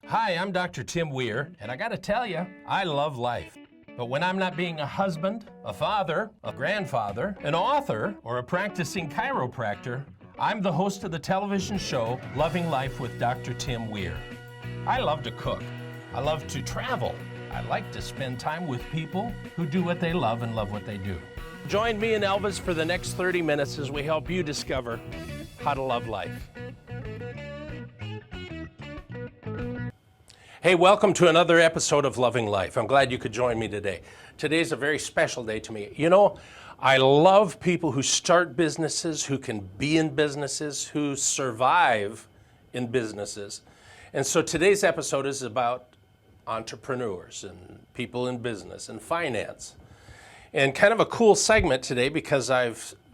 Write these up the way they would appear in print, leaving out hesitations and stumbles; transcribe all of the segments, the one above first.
Hi, I'm Dr. Tim Weir, and I gotta tell you, I love life. But when I'm not being a husband, a father, a grandfather, an author, or a practicing chiropractor, I'm the host of the television show, Loving Life with Dr. Tim Weir. I love to cook. I love to travel. I like to spend time with people who do what they love and love what they do. Join me and Elvis for the next 30 minutes as we help you discover how to love life. Hey, welcome to another episode of Loving Life. I'm glad you could join me today. Today's a very special day to me. You know, I love people who start businesses, who can be in businesses, who survive in businesses. And so today's episode is about entrepreneurs and people in business and finance. And kind of a cool segment today because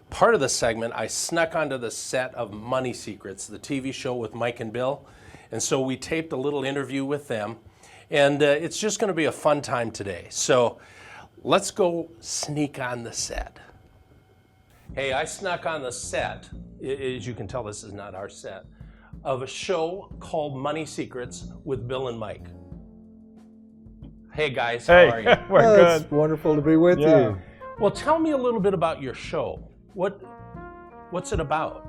part of the segment, I snuck onto the set of Money Secrets, the TV show with Mike and Bill. And so we taped a little interview with them. And it's just going to be a fun time today. So let's go sneak on the set. Hey, I snuck on the set, as you can tell this is not our set, of a show called Money Secrets with Bill and Mike. Hey guys, how are you? We're good. It's wonderful to be with you. Well, tell me a little bit about your show. What's it about?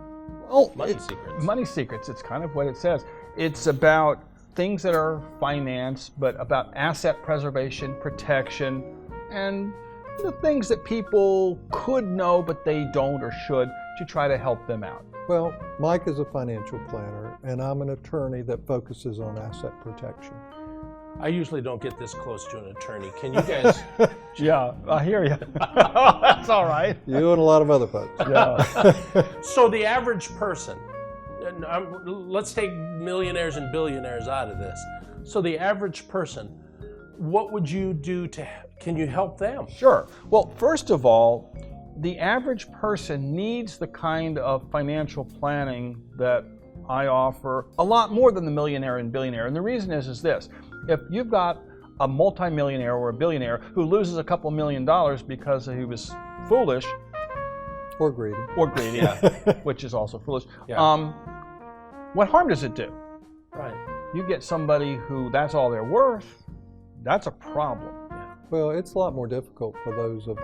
Oh, Money Secrets. Money Secrets, it's kind of what it says. It's about things that are finance, but about asset preservation, protection, and the things that people could know but they don't or should to try to help them out. Well, Mike is a financial planner, and I'm an attorney that focuses on asset protection. I usually don't get this close to an attorney. Can you guys? Yeah, I hear you. That's all right. You and a lot of other folks. Yeah. So the average person, and let's take millionaires and billionaires out of this. So the average person, what would you do can you help them? Sure. Well, first of all, the average person needs the kind of financial planning that I offer a lot more than the millionaire and billionaire. And the reason is this. If you've got a multimillionaire or a billionaire who loses a couple $1 million because he was foolish. Or greedy. Or greedy, yeah, which is also foolish. Yeah. What harm does it do? Right. You get somebody who that's all they're worth, that's a problem. Well, it's a lot more difficult for those of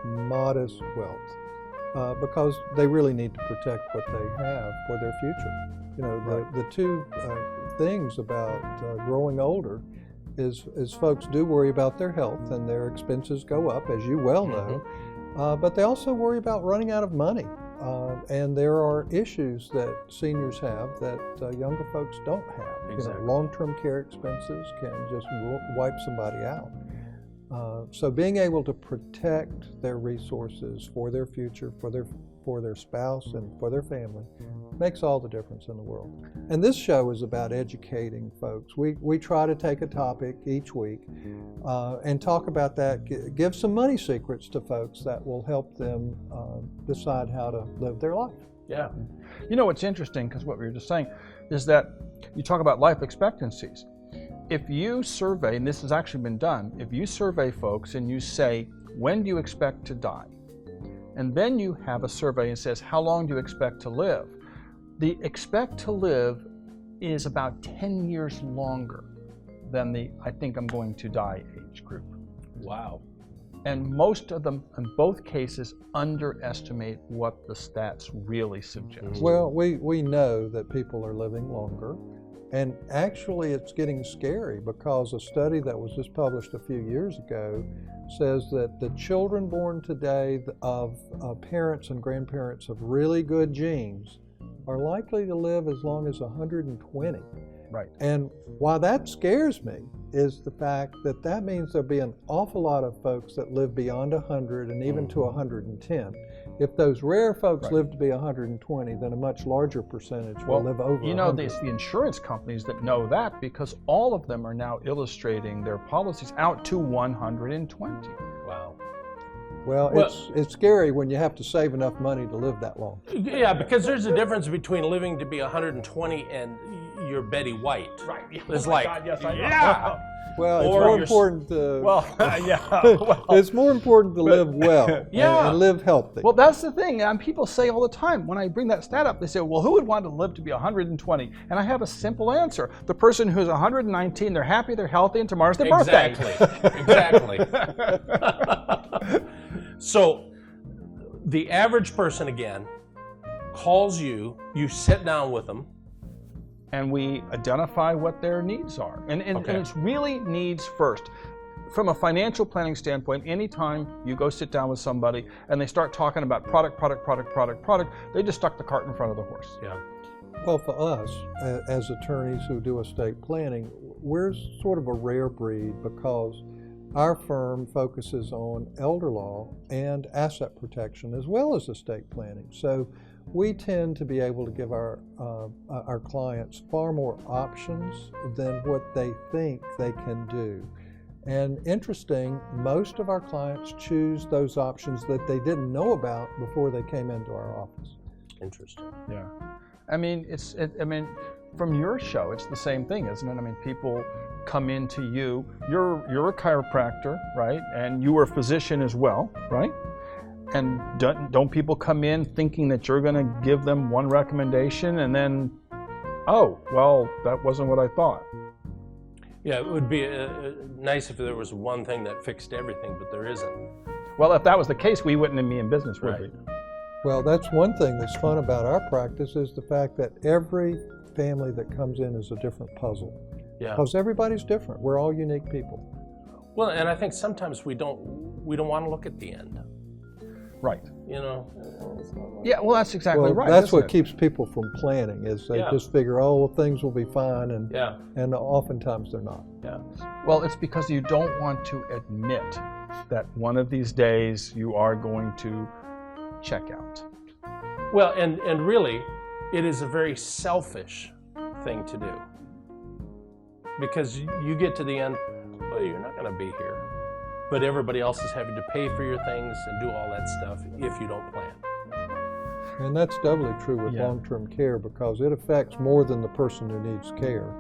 modest wealth because they really need to protect what they have for their future. You know, Right. the two things about growing older is folks do worry about their health and their expenses go up, as you well know, but they also worry about running out of money. And there are issues that seniors have that younger folks don't have. Exactly. You know, long-term care expenses can just wipe somebody out. So being able to protect their resources for their future, for their spouse and for their family makes all the difference in the world. And this show is about educating folks. We try to take a topic each week and talk about that, give some money secrets to folks that will help them decide how to live their life. Yeah. You know what's interesting, because what we were just saying, is that you talk about life expectancies. If you survey, and this has actually been done, if you survey folks and you say, when do you expect to die? And then you have a survey and says, how long do you expect to live? The expect to live is about 10 years longer than the I think I'm going to die age group. Wow. And most of them, in both cases, underestimate what the stats really suggest. Well, we know that people are living longer. And actually, it's getting scary because a study that was just published a few years ago says that the children born today of parents and grandparents of really good genes are likely to live as long as 120. Right. And why that scares me is the fact that that means there'll be an awful lot of folks that live beyond 100 and even to 110. If those rare folks live to be 120, then a much larger percentage will live over 100. You know, it's the insurance companies that know that because all of them are now illustrating their policies out to 120. Wow. Well, it's scary when you have to save enough money to live that long. Yeah, because there's a difference between living to be 120 and you're Betty White. Right. It's like, yes, I know. yeah. Well, it's Or more you're- important to. Well, yeah. Well, it's more important to live well Yeah. and live healthy. well, that's the thing. And people say all the time, when I bring that stat up, they say, well, who would want to live to be 120? And I have a simple answer. The person who's 119, they're happy, they're healthy, and tomorrow's their birthday. Exactly. So the average person, again, calls you, you sit down with them. And we identify what their needs are. And it's really needs first. From a financial planning standpoint, anytime you go sit down with somebody and they start talking about product, they just stuck the cart in front of the horse. Yeah. Well, for us, as attorneys who do estate planning, we're sort of a rare breed because our firm focuses on elder law and asset protection as well as estate planning. So we tend to be able to give our clients far more options than what they think they can do. And interesting, most of our clients choose those options that they didn't know about before they came into our office. Interesting. Yeah. I mean, from your show, it's the same thing, isn't it? I mean, people come into you. You're a chiropractor, right? And you are a physician as well, right? And don't people come in thinking that you're going to give them one recommendation and then, oh, well, that wasn't what I thought. Yeah, it would be nice if there was one thing that fixed everything, but there isn't. Well, if that was the case, we wouldn't be in business, would we? Well, that's one thing that's fun about our practice is the fact that every family that comes in is a different puzzle. Yeah. Because everybody's different. We're all unique people. Well, and I think sometimes we don't want to look at the end. Right. You know. Yeah, well, that's exactly right. That's isn't what it? keeps people from planning is they Yeah. just figure, oh, well, things will be fine, and Yeah. and oftentimes they're not. Yeah. Well, it's because you don't want to admit that one of these days you are going to check out. Well, and really, it is a very selfish thing to do. Because you get to the end, well, you're not going to be here. But everybody else is having to pay for your things and do all that stuff if you don't plan. And that's doubly true with Yeah. long-term care because it affects more than the person who needs care.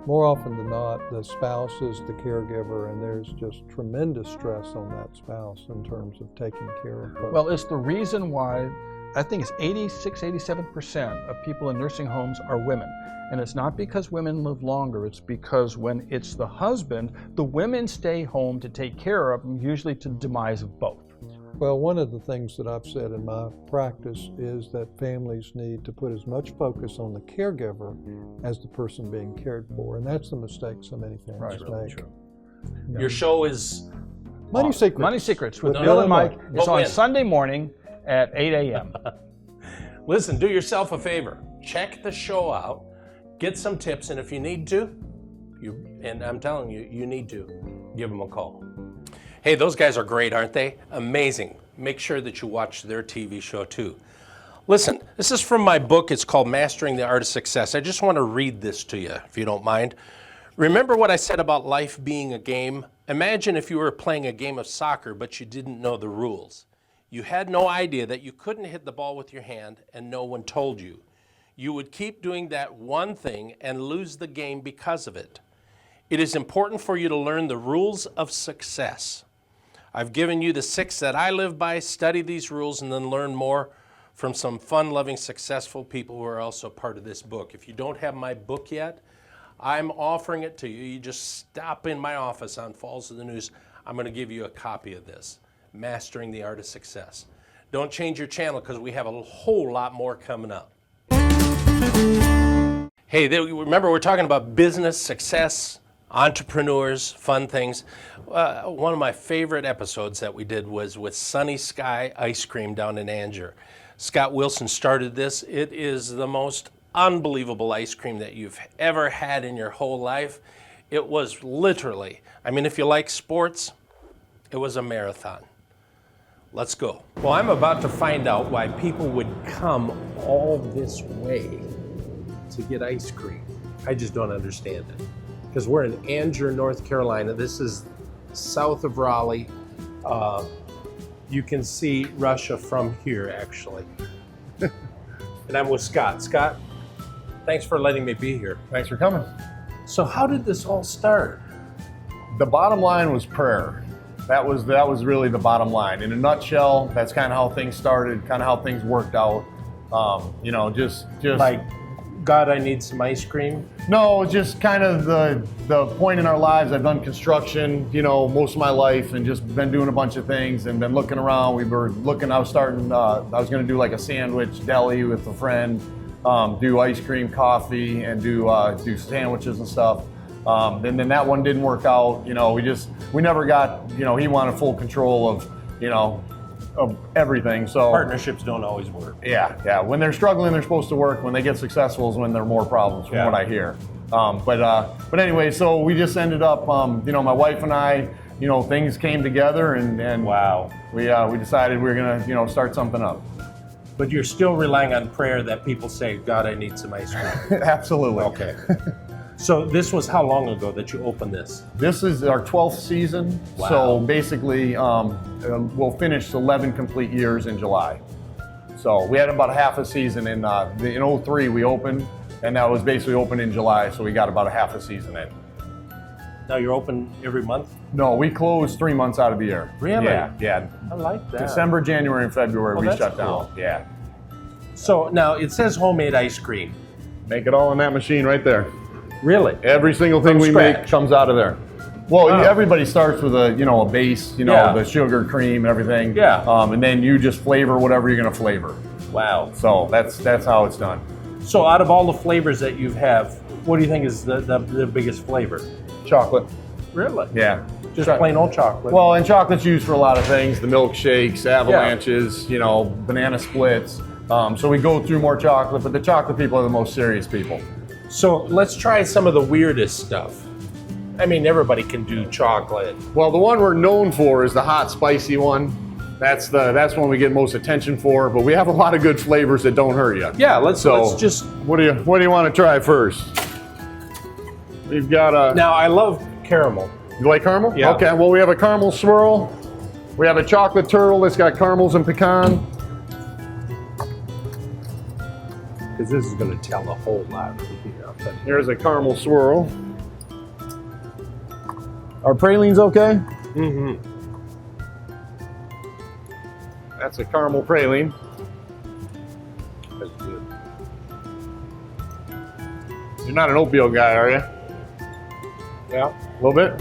More often than not, the spouse is the caregiver, and there's just tremendous stress on that spouse in terms of taking care of folks. Well, it's the reason why I think it's 86, 87% of people in nursing homes are women. And it's not because women live longer, it's because when it's the husband, the women stay home to take care of them, usually to the demise of both. Well, one of the things that I've said in my practice is that families need to put as much focus on the caregiver as the person being cared for, and that's the mistake so many families make. Yeah. Your show is Money Secrets. Money Secrets with With Bill and Mike. But It's on when? Sunday morning at 8 a.m. Listen, do yourself a favor. Check the show out. Get some tips, and if you need to, and I'm telling you, you need to, give them a call. Hey, those guys are great, aren't they? Amazing. Make sure that you watch their TV show too. Listen, this is from my book. It's called Mastering the Art of Success. I just want to read this to you, if you don't mind. Remember what I said about life being a game? Imagine if you were playing a game of soccer, but you didn't know the rules. You had no idea that you couldn't hit the ball with your hand, and no one told you. You would keep doing that one thing and lose the game because of it. It is important for you to learn the rules of success. I've given you the 6 that I live by. Study these rules and then learn more from some fun-loving, successful people who are also part of this book. If you don't have my book yet, I'm offering it to you. You just stop in my office on Falls of the News. I'm going to give you a copy of this, Mastering the Art of Success. Don't change your channel because we have a whole lot more coming up. Hey, remember we're talking about business, success, entrepreneurs, fun things. One of my favorite episodes that we did was with Sunny Sky Ice Cream down in Anger. Scott Wilson started this. It is the most unbelievable ice cream that you've ever had in your whole life. It was literally, I mean, if you like sports, it was a marathon. Let's go. Well, I'm about to find out why people would come all this way to get ice cream. I just don't understand it. Because we're in Anger, North Carolina. This is south of Raleigh. You can see Russia from here, actually. And I'm with Scott. Scott, Thanks for letting me be here. Thanks for coming. So how did this all start? The bottom line was prayer. That was really the bottom line. In a nutshell, that's kind of how things started, kind of how things worked out. You know, just Like, God, I need some ice cream? no, just kind of the point in our lives. I've done construction, you know, most of my life, and just been doing a bunch of things and been looking around. We were looking. I was starting. I was going to do like a sandwich deli with a friend, do ice cream, coffee, and do sandwiches and stuff. And then that one didn't work out. You know, we never got. You know, he wanted full control of, you know, of everything. So Partnerships don't always work. yeah. When they're struggling, they're supposed to work. When they get successful is when there are more problems, from what I hear. But anyway, so we just ended up, you know, my wife and I, you know, things came together, and Wow. we decided we were gonna, you know, start something up. But you're still relying on prayer that people say, God, I need some ice cream. Absolutely. Okay. So this was how long ago that you opened this? This is our 12th season. Wow. So basically, we'll finish 11 complete years in July. So we had about a half a season in 03 we opened, and that was basically open in July. So we got about a half a season in. Now you're open every month? No, we close 3 months out of the year. Really? Yeah. I like that. December, January, and February we that's shut cool. down. Yeah. So now it says homemade ice cream. Make it all in that machine right there. Really? Every single thing From we scratch? make comes out of there. Well, Wow. everybody starts with a base, Yeah. the sugar, cream, everything. Yeah. And then you just flavor whatever you're gonna flavor. Wow. So that's how it's done. So out of all the flavors that you have, what do you think is the biggest flavor? Chocolate. Really? Yeah. Just plain old chocolate. Well, and chocolate's used for a lot of things: the milkshakes, avalanches, banana splits. So we go through more chocolate, but the chocolate people are the most serious people. So let's try some of the weirdest stuff. I mean, everybody can do chocolate. Well, the one we're known for is the hot, spicy one. That's one we get most attention for. But we have a lot of good flavors that don't hurt you. Yeah, let's just. What do you want to try first? We've got a. Now I love caramel. You like caramel? Yeah. Okay. Well, we have a caramel swirl. We have a chocolate turtle that's got caramels and pecan. Because this is going to tell a whole lot. Here's a caramel swirl. Are pralines okay? Mm-hmm. That's a caramel praline. That's good. You're not an oatmeal guy, are you? Yeah. A little bit?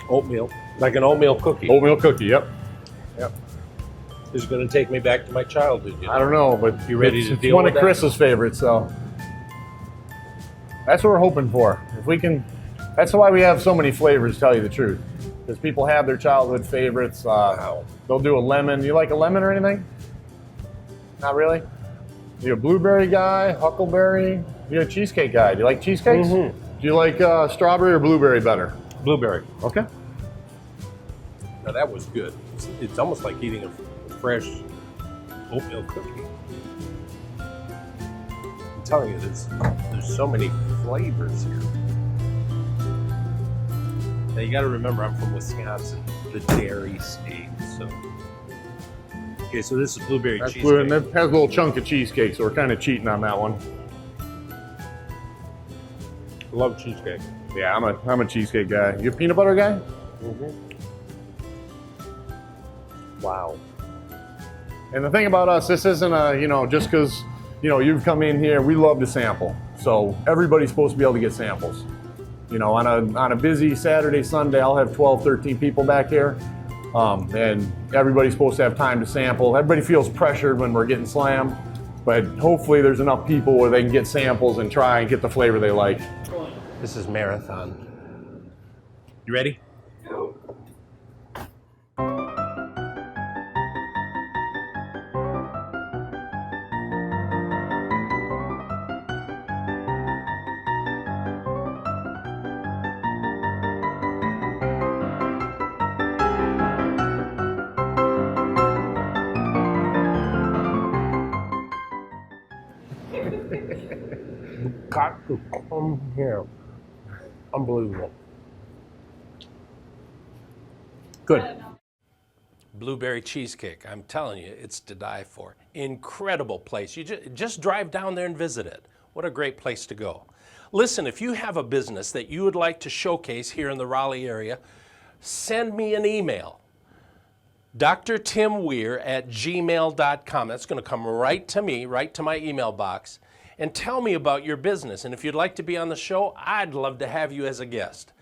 Oatmeal. Like an oatmeal cookie. Oatmeal cookie, yep. This is going to take me back to my childhood. You know? I don't know, but You ready to it's deal one with of that? Chris's favorites, so that's what we're hoping for. If we can, that's why we have so many flavors, to tell you the truth. Because people have their childhood favorites. They'll do a lemon. You like a lemon or anything? Not really? You a blueberry guy, huckleberry? You a cheesecake guy? Do you like cheesecakes? Mhm. Do you like strawberry or blueberry better? Blueberry. Okay. Now that was good. It's almost like eating a fresh oatmeal cookie. I'm telling you, there's so many flavors here. Now you got to remember, I'm from Wisconsin, the dairy state. So, okay, so this is blueberry That's cheesecake. blue, and that has a little chunk of cheesecake, so we're kind of cheating on that one. Love cheesecake. Yeah, I'm a cheesecake guy. You a peanut butter guy? Mm-hmm. Wow. And the thing about us, this isn't just because, you've come in here, we love to sample. So everybody's supposed to be able to get samples. On a busy Saturday, Sunday, I'll have 12, 13 people back here. And everybody's supposed to have time to sample. Everybody feels pressured when we're getting slammed, but hopefully there's enough people where they can get samples and try and get the flavor they like. This is marathon. You ready? Got to come here. Unbelievable. Good. Blueberry cheesecake. I'm telling you, it's to die for. Incredible place. You just drive down there and visit it. What a great place to go. Listen, if you have a business that you would like to showcase here in the Raleigh area, send me an email. drtimweir@gmail.com. That's going to come right to me, right to my email box, and tell me about your business. And if you'd like to be on the show, I'd love to have you as a guest.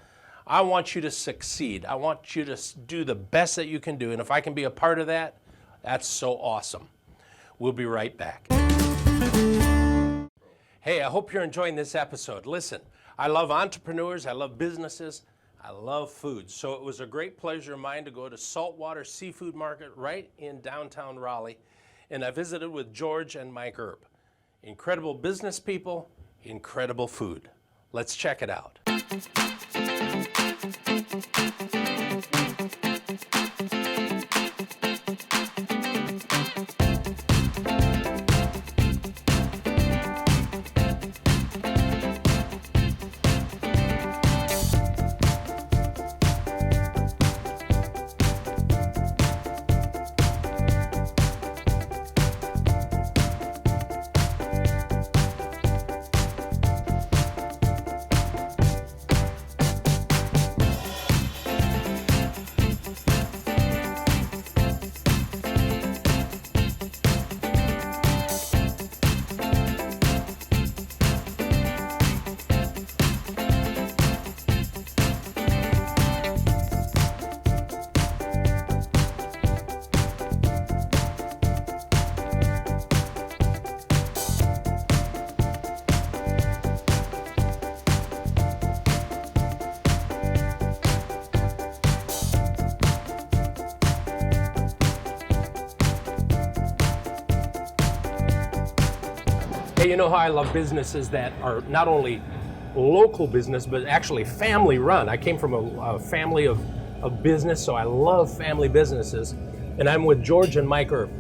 I want you to succeed. I want you to do the best that you can do. And if I can be a part of that, that's so awesome. We'll be right back. Hey, I hope you're enjoying this episode. Listen, I love entrepreneurs, I love businesses, I love food. So it was a great pleasure of mine to go to Saltwater Seafood Market right in downtown Raleigh. And I visited with George and Mike Erb. Incredible business people, incredible food. Let's check it out. Hey, you know how I love businesses that are not only local business, but actually family run. I came from a family of business, so I love family businesses. And I'm with George and Mike Erb.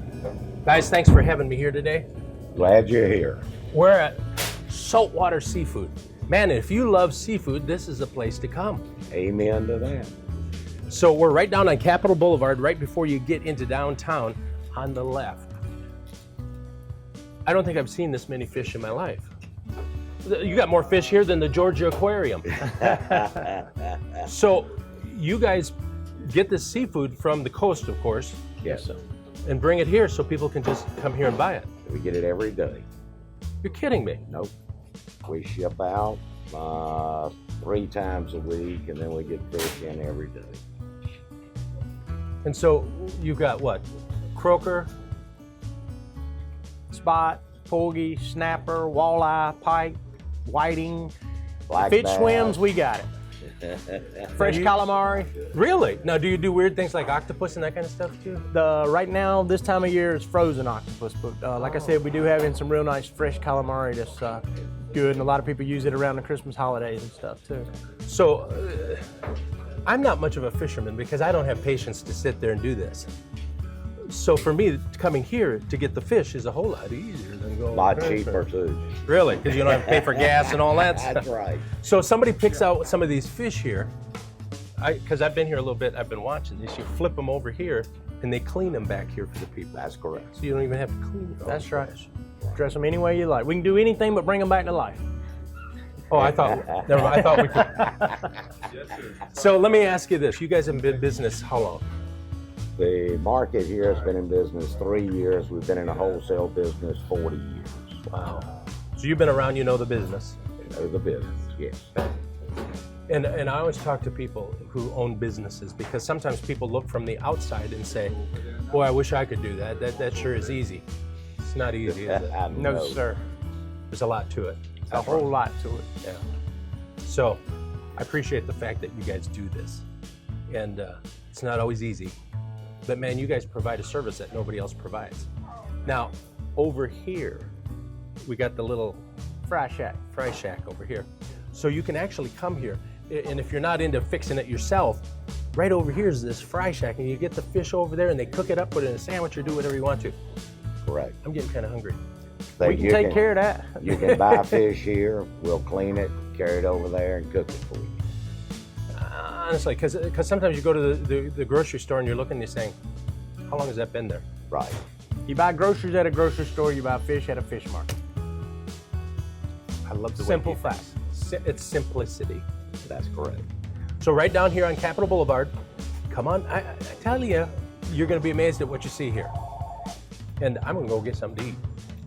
Guys, thanks for having me here today. Glad you're here. We're at Saltwater Seafood. Man, if you love seafood, this is a place to come. Amen to that. So we're right down on Capitol Boulevard, right before you get into downtown on the left. I don't think I've seen this many fish in my life. You got more fish here than the Georgia Aquarium. So you guys get this seafood from the coast, of course. Yes, sir. And bring it here so people can just come here and buy it. We get it every day. You're kidding me. Nope. We ship out 3 times a week, and then we get fish in every day. And so you've got what? Croaker, spot, porgy, snapper, walleye, pike, whiting. Black Fish bass. swims, we got it. Fresh calamari. Really? Now, do you do weird things like octopus and that kind of stuff too? Right now, this time of year, is frozen octopus. But like I said, we do have in some real nice fresh calamari that's good, and a lot of people use it around the Christmas holidays and stuff too. So, I'm not much of a fisherman because I don't have patience to sit there and do this. So for me, coming here to get the fish is a whole lot easier than going. A lot cheaper too. Really? Because you don't have to pay for gas and all that stuff. That's right. So somebody picks out some of these fish here. Because I've been here a little bit, I've been watching these. You flip them over here, and they clean them back here for the people. That's correct. So you don't even have to clean them. That's right. Dress them any way you like. We can do anything but bring them back to life. Oh, I thought. Never mind. I thought we could. So let me ask you this: you guys have been in business how long? The market here has been in business 3 years. We've been in a wholesale business 40 years. Wow. So you've been around, you know the business. Know the business, yes. And I always talk to people who own businesses because sometimes people look from the outside and say, boy, I wish I could do that. That sure is easy. It's not easy, is it? No, sir. There's a lot to it. A whole lot to it. Yeah. So I appreciate the fact that you guys do this. And it's not always easy. But man, you guys provide a service that nobody else provides. Now, over here, we got the little Fry shack. fry shack over here. So you can actually come here, and if you're not into fixing it yourself, right over here is this fry shack, and you get the fish over there, and they cook it up, put it in a sandwich, or do whatever you want to. Correct. I'm getting kind of hungry. We can take care of that. You can buy fish here. We'll clean it, carry it over there, and cook it for you. Honestly, because sometimes you go to the grocery store and you're looking and you're saying, How long has that been there? Right. You buy groceries at a grocery store, you buy fish at a fish market. I love the Simple way fact. It's simplicity. That's correct. So right down here on Capitol Boulevard, come on, I tell you, you're going to be amazed at what you see here. And I'm going to go get something to eat.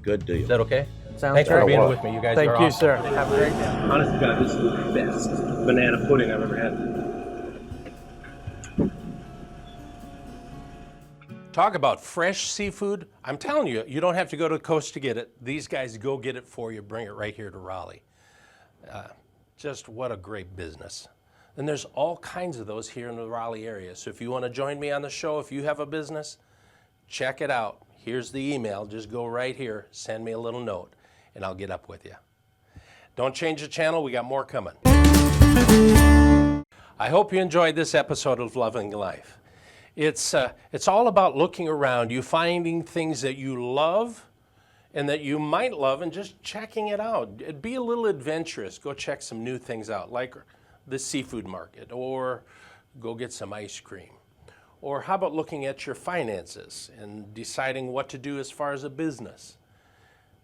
Good deal. Is that okay? Sounds Thanks for great. being work. with me. You guys Thank are you, awesome. sir. Have a great day. Honest to God, this is the best banana pudding I've ever had. Talk about fresh seafood. I'm telling you, you don't have to go to the coast to get it. These guys go get it for you, bring it right here to Raleigh. Just what a great business. And there's all kinds of those here in the Raleigh area. So if you want to join me on the show, if you have a business, check it out. Here's the email. Just go right here, send me a little note, and I'll get up with you. Don't change the channel. We got more coming. I hope you enjoyed this episode of Loving Life. It's all about looking around, you finding things that you love and that you might love and just checking it out. Be a little adventurous. Go check some new things out, like the seafood market, or go get some ice cream. Or how about looking at your finances and deciding what to do as far as a business?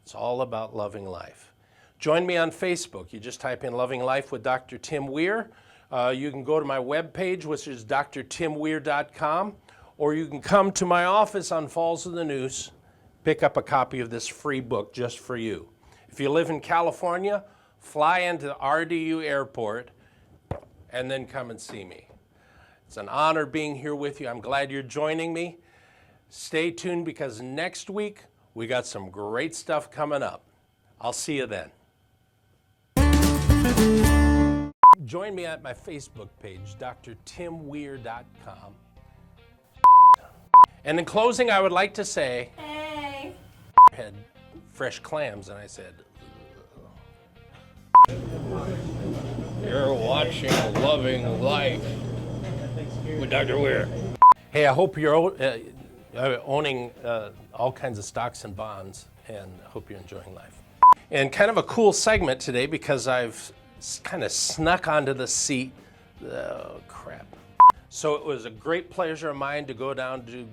It's all about loving life. Join me on Facebook. You just type in Loving Life with Dr. Tim Weir. You can go to my webpage, which is drtimweir.com, or you can come to my office on Falls of the Neuse, pick up a copy of this free book just for you. If you live in California, fly into the RDU airport and then come and see me. It's an honor being here with you. I'm glad you're joining me. Stay tuned because next week we got some great stuff coming up. I'll see you then. Join me at my Facebook page, drtimweir.com. And in closing, I would like to say, Hey. had fresh clams, and I said, you're watching Loving Life with Dr. Weir. Hey, I hope you're owning all kinds of stocks and bonds, and I hope you're enjoying life. And kind of a cool segment today because I've kind of snuck onto the seat. Oh, crap. So it was a great pleasure of mine to go down to